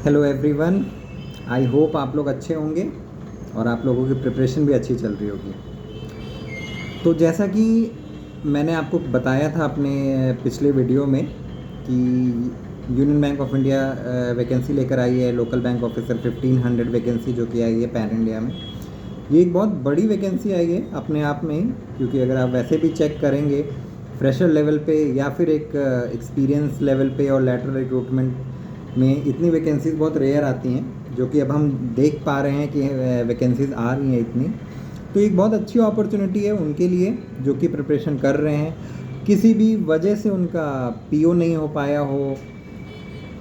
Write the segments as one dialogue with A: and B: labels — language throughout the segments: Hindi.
A: हेलो एवरीवन, आई होप आप लोग अच्छे होंगे और आप लोगों की प्रिपरेशन भी अच्छी चल रही होगी। तो जैसा कि मैंने आपको बताया था अपने पिछले वीडियो में कि union bank of India vacancy लेकर आई है, लोकल बैंक ऑफिसर 1500 वैकेंसी जो कि आई है पैन इंडिया में। ये एक बहुत बड़ी वैकेंसी आई है अपने आप में ही, क्योंकि अगर आप वैसे भी चेक करेंगे फ्रेशर लेवल पे या फिर एक एक्सपीरियंस लेवल पे और लैटरल रिक्रूटमेंट में इतनी वैकेंसीज़ बहुत रेयर आती हैं, जो कि अब हम देख पा रहे हैं कि वैकेंसीज़ आ रही हैं इतनी। तो एक बहुत अच्छी अपॉर्चुनिटी है उनके लिए जो कि प्रिपरेशन कर रहे हैं, किसी भी वजह से उनका पीओ नहीं हो पाया हो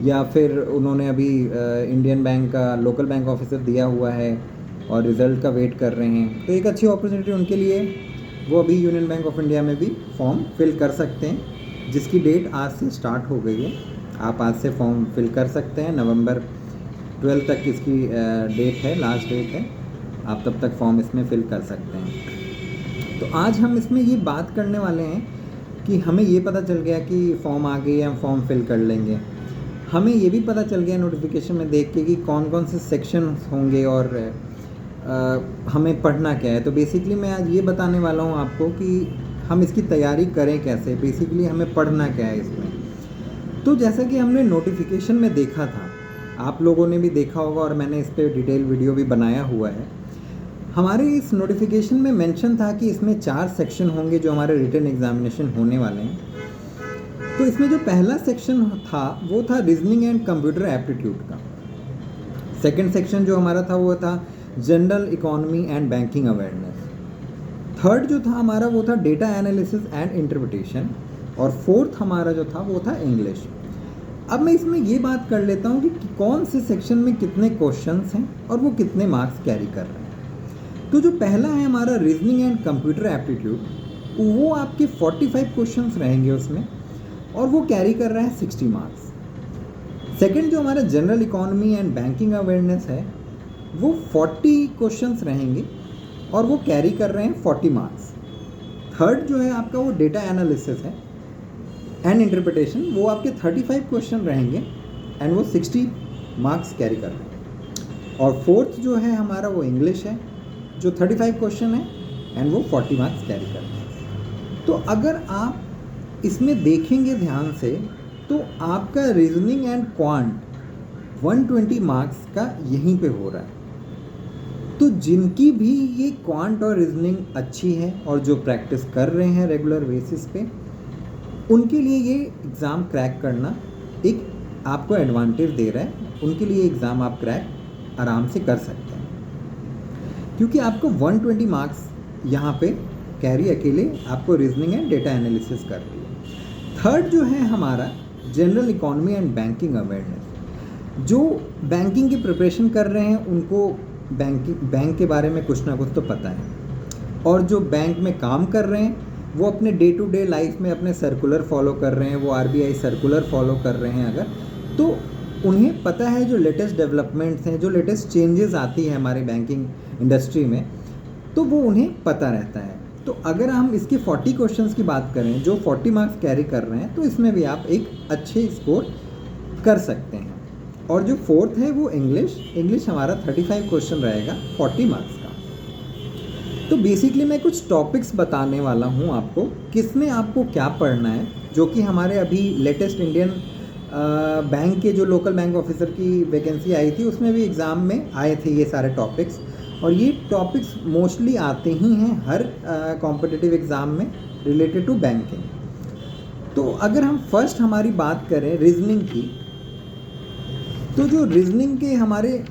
A: या फिर उन्होंने अभी इंडियन बैंक का लोकल बैंक ऑफिसर दिया हुआ है और रिज़ल्ट का वेट कर रहे हैं। तो एक अच्छी अपॉर्चुनिटी उनके लिए, वो अभी यूनियन बैंक ऑफ इंडिया में भी फॉर्म फिल कर सकते हैं, जिसकी डेट आज से स्टार्ट हो गई है। आप आज से फॉर्म फिल कर सकते हैं, नवंबर 12 तक इसकी डेट है, लास्ट डेट है। आप तब तक फॉर्म इसमें फिल कर सकते हैं। तो आज हम इसमें ये बात करने वाले हैं कि हमें ये पता चल गया कि फॉर्म आ गई है, हम फॉर्म फिल कर लेंगे। हमें ये भी पता चल गया नोटिफिकेशन में देख के कि कौन कौन से सेक्शन होंगे और हमें पढ़ना क्या है। तो बेसिकली मैं आज ये बताने वाला हूँ आपको कि हम इसकी तैयारी करें कैसे, बेसिकली हमें पढ़ना क्या है इसमें। तो जैसा कि हमने नोटिफिकेशन में देखा था, आप लोगों ने भी देखा होगा और मैंने इस पर डिटेल वीडियो भी बनाया हुआ है। हमारे इस नोटिफिकेशन में मेंशन था कि इसमें 4 सेक्शन होंगे जो हमारे रिटन एग्जामिनेशन होने वाले हैं। तो इसमें जो पहला सेक्शन था वो था रीजनिंग एंड कंप्यूटर एप्टीट्यूड का। सेकंड सेक्शन जो हमारा था वो था general economy and banking awareness. Third जो था हमारा वो था डेटा एनालिसिस एंड इंटरप्रिटेशन। और फोर्थ हमारा जो था वो था इंग्लिश। अब मैं इसमें ये बात कर लेता हूँ कि कौन से सेक्शन में कितने क्वेश्चंस हैं और वो कितने मार्क्स कैरी कर रहे हैं। तो जो पहला है हमारा रीजनिंग एंड कंप्यूटर एप्टीट्यूड, वो आपके 45 क्वेश्चंस रहेंगे उसमें और वो कैरी कर रहा है 60 मार्क्स। सेकंड जो हमारा general economy and banking awareness है, वो 40 क्वेश्चंस रहेंगे और वो कैरी कर रहे हैं 40 मार्क्स। थर्ड जो है आपका वो डेटा एनालिसिस है एंड इंटरप्रिटेशन, वो आपके 35 क्वेश्चन रहेंगे एंड वो 60 मार्क्स कैरी कर रहे हैं। और फोर्थ जो है हमारा वो इंग्लिश है, जो 35 क्वेश्चन है एंड वो 40 मार्क्स कैरी कर रहे हैं। तो अगर आप इसमें देखेंगे ध्यान से तो आपका रीजनिंग एंड क्वांट 120 मार्क्स का यहीं पे हो रहा है। तो जिनकी भी ये क्वांट और रीजनिंग अच्छी है और जो प्रैक्टिस कर रहे हैं रेगुलर बेसिस पे, उनके लिए ये एग्ज़ाम क्रैक करना एक आपको एडवांटेज दे रहा है। उनके लिए एग्ज़ाम आप क्रैक आराम से कर सकते हैं, क्योंकि आपको 120 मार्क्स यहाँ पे कैरी अकेले आपको रीजनिंग एंड डेटा एनालिसिस कर रही है। थर्ड जो है हमारा general economy and banking awareness. जो बैंकिंग की प्रिपरेशन कर रहे हैं उनको बैंक के बारे में कुछ ना कुछ तो पता है, और जो बैंक में काम कर रहे हैं वो अपने डे टू डे लाइफ में अपने सर्कुलर फॉलो कर रहे हैं, वो आरबीआई सर्कुलर फॉलो कर रहे हैं अगर, तो उन्हें पता है जो लेटेस्ट डेवलपमेंट्स हैं, जो लेटेस्ट चेंजेस आती है हमारे बैंकिंग इंडस्ट्री में, तो वो उन्हें पता रहता है। तो अगर हम इसके 40 क्वेश्चंस की बात करें जो 40 मार्क्स कैरी कर रहे हैं, तो इसमें भी आप एक अच्छे स्कोर कर सकते हैं। और जो फोर्थ है वो इंग्लिश हमारा 35 क्वेश्चन रहेगा 40 मार्क्स का। तो बेसिकली मैं कुछ टॉपिक्स बताने वाला हूँ आपको, किसमें आपको क्या पढ़ना है, जो कि हमारे अभी लेटेस्ट इंडियन बैंक के जो लोकल बैंक ऑफिसर की वैकेंसी आई थी उसमें भी एग्ज़ाम में आए थे ये सारे टॉपिक्स। और ये टॉपिक्स मोस्टली आते ही हैं हर कॉम्पिटिटिव एग्ज़ाम में रिलेटेड टू बैंकिंग। तो अगर हम फर्स्ट हमारी बात करें रीजनिंग की, तो जो रीजनिंग के हमारे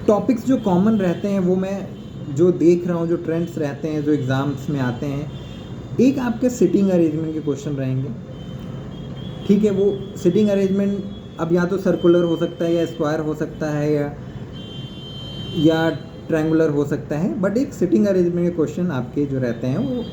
A: टॉपिक्स जो कॉमन रहते हैं वो मैं जो देख रहा हूँ, जो ट्रेंड्स रहते हैं जो एग्ज़ाम्स में आते हैं, एक आपके सिटिंग अरेंजमेंट के क्वेश्चन रहेंगे। ठीक है, वो सिटिंग अरेंजमेंट अब या तो सर्कुलर हो सकता है या स्क्वायर हो सकता है या ट्रायंगुलर हो सकता है, बट एक सिटिंग अरेंजमेंट के क्वेश्चन आपके जो रहते हैं वो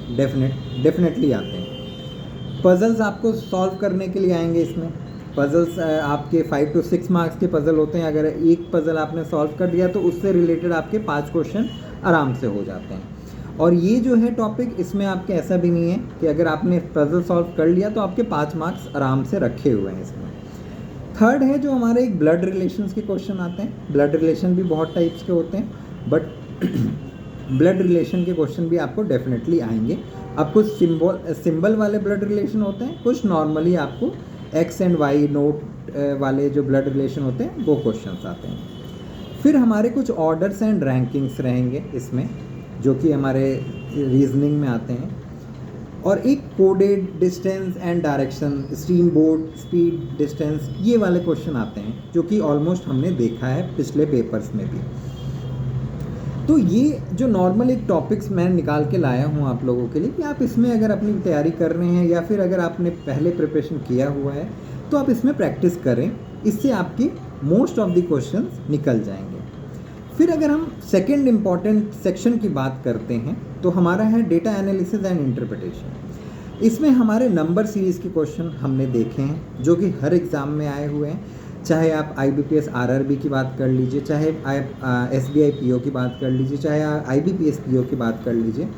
A: डेफिनेटली आते हैं। पजल्स आपको सॉल्व करने के लिए आएंगे इसमें। पजल्स आपके 5 to 6 मार्क्स के पजल होते हैं। अगर एक पजल आपने सॉल्व कर दिया तो उससे रिलेटेड आपके 5 क्वेश्चन आराम से हो जाते हैं। और ये जो है टॉपिक, इसमें आपके ऐसा भी नहीं है कि अगर आपने पजल सॉल्व कर लिया तो आपके 5 मार्क्स आराम से रखे हुए हैं इसमें। थर्ड है जो हमारे एक ब्लड रिलेशंस के क्वेश्चन आते हैं। ब्लड रिलेशन भी बहुत टाइप्स के होते हैं, बट ब्लड रिलेशन के क्वेश्चन भी आपको डेफिनेटली आएंगे। अब कुछ सिंबल वाले ब्लड रिलेशन होते हैं, कुछ नॉर्मली आपको एक्स एंड वाई नोट वाले जो ब्लड रिलेशन होते हैं वो क्वेश्चंस आते हैं। फिर हमारे कुछ ऑर्डर्स एंड रैंकिंग्स रहेंगे इसमें, जो कि हमारे रीजनिंग में आते हैं। और एक coded distance and direction, steam boat, speed, distance, ये वाले क्वेश्चन आते हैं जो कि ऑलमोस्ट हमने देखा है पिछले पेपर्स में भी। तो ये जो नॉर्मल एक टॉपिक्स मैं निकाल के लाया हूँ आप लोगों के लिए कि आप इसमें अगर अपनी तैयारी कर रहे हैं या फिर अगर आपने पहले प्रिपरेशन किया हुआ है तो आप इसमें प्रैक्टिस करें, इससे आपकी मोस्ट ऑफ द क्वेश्चंस निकल जाएंगे। फिर अगर हम सेकंड इम्पॉर्टेंट सेक्शन की बात करते हैं तो हमारा है डेटा एनालिसिस एंड इंटरप्रिटेशन। इसमें हमारे नंबर सीरीज़ के क्वेश्चन हमने देखे हैं जो कि हर एग्ज़ाम में आए हुए हैं, चाहे आप IBPS RRB की बात कर लीजिए, चाहे आप SBI PO की बात कर लीजिए, चाहे आप IBPS PO की बात कर लीजिए,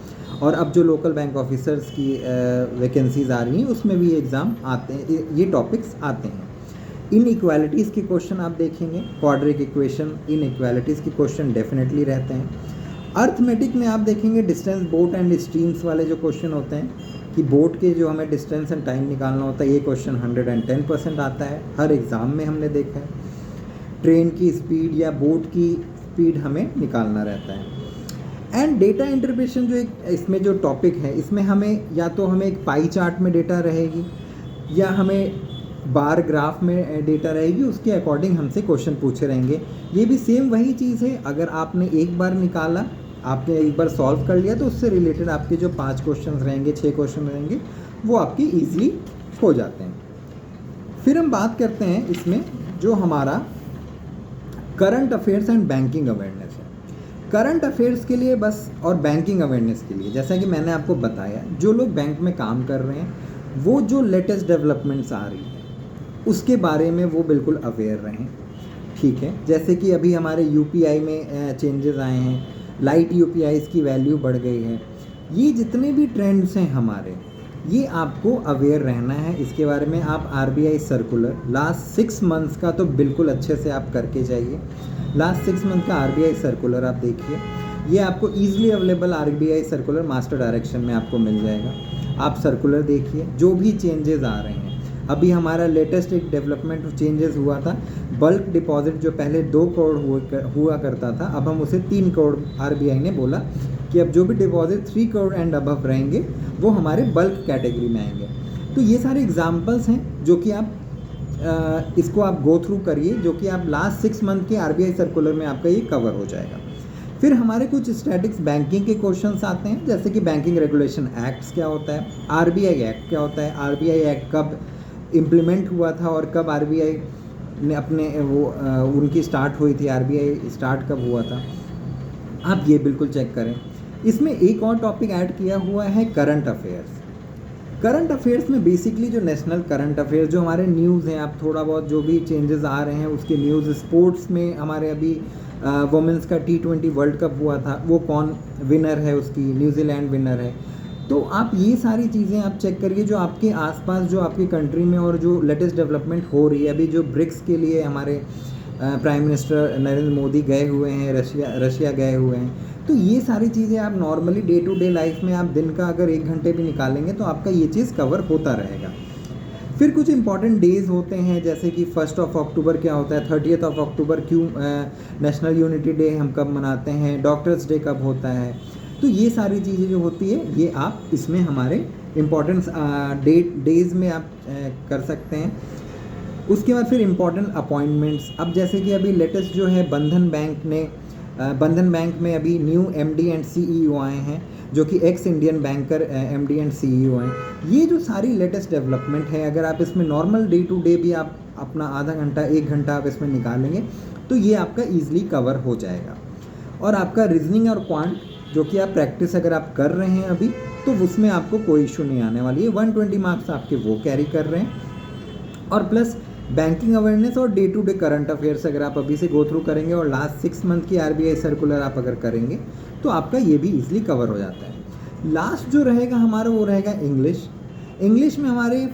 A: और अब जो लोकल बैंक ऑफिसर्स की वैकेंसीज़ आ रही हैं उसमें भी ये एग्ज़ाम आते हैं, ये टॉपिक्स आते हैं। इन इक्वालिटीज़ के क्वेश्चन आप देखेंगे, क्वाड्रिक इक्वेशन, इन इक्वालिटीज़ के क्वेश्चन डेफिनेटली रहते हैं। अर्थमेटिक में आप देखेंगे डिस्टेंस, बोट एंड स्ट्रीम्स वाले जो क्वेश्चन होते हैं कि बोट के जो हमें डिस्टेंस एंड टाइम निकालना होता है, ये क्वेश्चन 110% आता है, हर एग्ज़ाम में हमने देखा है। ट्रेन की स्पीड या बोट की स्पीड हमें निकालना रहता है। एंड डेटा इंटरप्रिटेशन जो एक इसमें जो टॉपिक है, इसमें हमें या तो हमें एक पाई चार्ट में डेटा रहेगी या हमें बार ग्राफ में डेटा रहेगी, उसके अकॉर्डिंग हमसे क्वेश्चन पूछे रहेंगे। ये भी सेम वही चीज़ है, अगर आपने एक बार निकाला, आपने एक बार सॉल्व कर लिया तो उससे रिलेटेड आपके जो 5 क्वेश्चन रहेंगे, 6 क्वेश्चन रहेंगे, वो आपकी ईजिली हो जाते हैं। फिर हम बात करते हैं इसमें जो हमारा current affairs and banking awareness है। करंट अफेयर्स के लिए बस और बैंकिंग अवेयरनेस के लिए, जैसा कि मैंने आपको बताया, जो लोग बैंक में काम कर रहे हैं वो जो लेटेस्ट डेवलपमेंट्स आ रही है उसके बारे में वो बिल्कुल अवेयर रहें, ठीक है। जैसे कि अभी हमारे UPI में चेंजेस आए हैं, लाइट UPIs की वैल्यू बढ़ गई है, ये जितने भी ट्रेंड्स हैं हमारे, ये आपको अवेयर रहना है इसके बारे में। आप RBI सर्कुलर लास्ट 6 मंथ्स का तो बिल्कुल अच्छे से आप करके जाइए। लास्ट 6 मंथ का RBI सर्कुलर आप देखिए, ये आपको easily available RBI circular master direction में आपको मिल जाएगा। आप सर्कुलर देखिए, जो भी चेंजेस आ रहे हैं। अभी हमारा लेटेस्ट एक डेवलपमेंट चेंजेस हुआ था, बल्क डिपॉजिट जो पहले 2 करोड़ हुआ करता था, अब हम उसे 3 करोड़ RBI ने बोला कि अब जो भी डिपॉजिट 3 करोड़ एंड अबव रहेंगे वो हमारे बल्क कैटेगरी में आएंगे। तो ये सारे एग्जांपल्स हैं जो कि आप इसको आप गो थ्रू करिए, जो कि आप लास्ट 6 मंथ के RBI सर्कुलर में आपका ये कवर हो जाएगा। फिर हमारे कुछ स्टैटिक्स बैंकिंग के क्वेश्चंस आते हैं, जैसे कि बैंकिंग रेगुलेशन एक्ट्स क्या होता है, RBI एक्ट क्या होता है, RBI एक्ट कब इम्प्लीमेंट हुआ था और कब RBI ने अपने उनकी स्टार्ट हुई थी, RBI स्टार्ट कब हुआ था, आप ये बिल्कुल चेक करें। इसमें एक और टॉपिक ऐड किया हुआ है करंट अफेयर्स। करंट अफेयर्स में बेसिकली जो नेशनल करंट अफेयर्स जो हमारे न्यूज़ हैं, आप थोड़ा बहुत जो भी चेंजेस आ रहे हैं उसके न्यूज़, स्पोर्ट्स में हमारे अभी वुमेंस का T20 वर्ल्ड कप हुआ था, वो कौन विनर है, उसकी न्यूजीलैंड विनर है। तो आप ये सारी चीज़ें आप चेक करिए जो आपके आसपास जो आपकी कंट्री में और जो लेटेस्ट डेवलपमेंट हो रही है। अभी जो ब्रिक्स के लिए हमारे प्राइम मिनिस्टर नरेंद्र मोदी गए हुए हैं, रशिया गए हुए हैं, तो ये सारी चीज़ें आप normally day to day life में आप दिन का अगर 1 घंटे भी निकालेंगे तो आपका ये चीज़ कवर होता रहेगा। फिर कुछ इंपॉर्टेंट डेज़ होते हैं, जैसे कि 1 अक्टूबर क्या होता है, 30 अक्टूबर क्यों नेशनल यूनिटी डे हम कब मनाते हैं, डॉक्टर्स डे कब होता है। तो ये सारी चीज़ें जो होती है ये आप इसमें हमारे इम्पॉर्टेंस डेज़ में आप कर सकते हैं। उसके बाद फिर इम्पॉर्टेंट अपॉइंटमेंट्स, अब जैसे कि अभी लेटेस्ट जो है बंधन बैंक में अभी न्यू MD एंड CEO आए हैं, जो कि x Indian banker MD and CEO हैं। ये जो सारी लेटेस्ट डेवलपमेंट है, अगर आप इसमें नॉर्मल डे टू डे भी आप अपना आधा घंटा 1 घंटा आप इसमें निकालेंगे तो ये आपका ईजिली कवर हो जाएगा। और आपका रीजनिंग और क्वांट जो कि आप प्रैक्टिस अगर आप कर रहे हैं अभी, तो उसमें आपको कोई इशू नहीं आने वाली है। 120 मार्क्स आपके वो कैरी कर रहे हैं। और प्लस बैंकिंग अवेयरनेस और day to day current affairs अगर आप अभी से गो थ्रू करेंगे और लास्ट 6 मंथ की RBI सर्कुलर आप अगर करेंगे तो आपका ये भी ईजिली कवर हो जाता है। लास्ट जो रहेगा हमारा वो रहेगा इंग्लिश। इंग्लिश में हमारे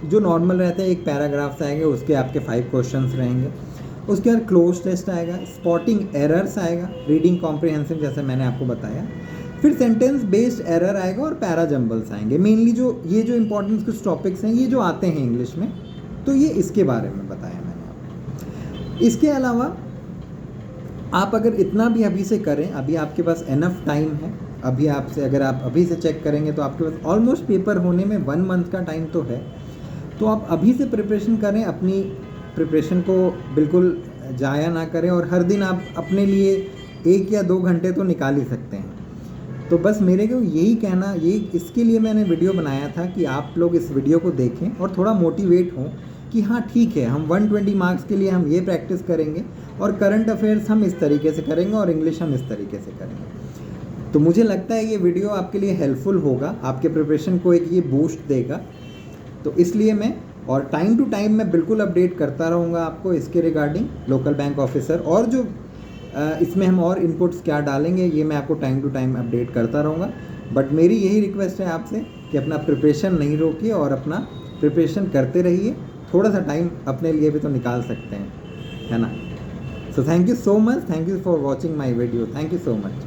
A: जो नॉर्मल रहता है, एक पैराग्राफ्स आएंगे, उसके आपके 5 क्वेश्चंस रहेंगे। उसके बाद क्लोज टेस्ट आएगा, स्पॉटिंग एरर्स आएगा, रीडिंग कॉम्प्रिहेंसिव जैसे मैंने आपको बताया, फिर सेंटेंस बेस्ड एरर आएगा और पैरा जंबल्स आएंगे। मेनली जो ये जो इंपॉर्टेंट कुछ टॉपिक्स हैं, ये जो आते हैं इंग्लिश में, तो ये इसके बारे में बताया मैंने आपको। इसके अलावा आप अगर इतना भी अभी से करें, अभी आपके पास एनफ टाइम है, अभी आपसे अगर आप अभी से चेक करेंगे तो आपके पास ऑलमोस्ट पेपर होने में 1 मंथ का टाइम तो है। तो आप अभी से प्रिपरेशन करें, अपनी प्रिपरेशन को बिल्कुल ज़ाया ना करें, और हर दिन आप अपने लिए 1 या 2 घंटे तो निकाल ही सकते हैं। तो बस मेरे को यही कहना, ये इसके लिए मैंने वीडियो बनाया था कि आप लोग इस वीडियो को देखें और थोड़ा मोटिवेट हों कि हाँ ठीक है, हम 120 मार्क्स के लिए हम ये प्रैक्टिस करेंगे और करंट अफेयर्स हम इस तरीके से करेंगे और इंग्लिश हम इस तरीके से करेंगे। तो मुझे लगता है ये वीडियो आपके लिए हेल्पफुल होगा, आपके प्रिपरेशन को एक ये बूस्ट देगा। तो इसलिए मैं, और टाइम टू टाइम मैं बिल्कुल अपडेट करता रहूँगा आपको इसके रिगार्डिंग लोकल बैंक ऑफिसर, और जो इसमें हम और इनपुट्स क्या डालेंगे ये मैं आपको टाइम टू टाइम अपडेट करता रहूँगा। बट मेरी यही रिक्वेस्ट है आपसे कि अपना प्रिपरेशन नहीं रोकिए और अपना प्रिपरेशन करते रहिए। थोड़ा सा टाइम अपने लिए भी तो निकाल सकते हैं, है ना। So thank you so much, thank you for watching my video, thank you so much.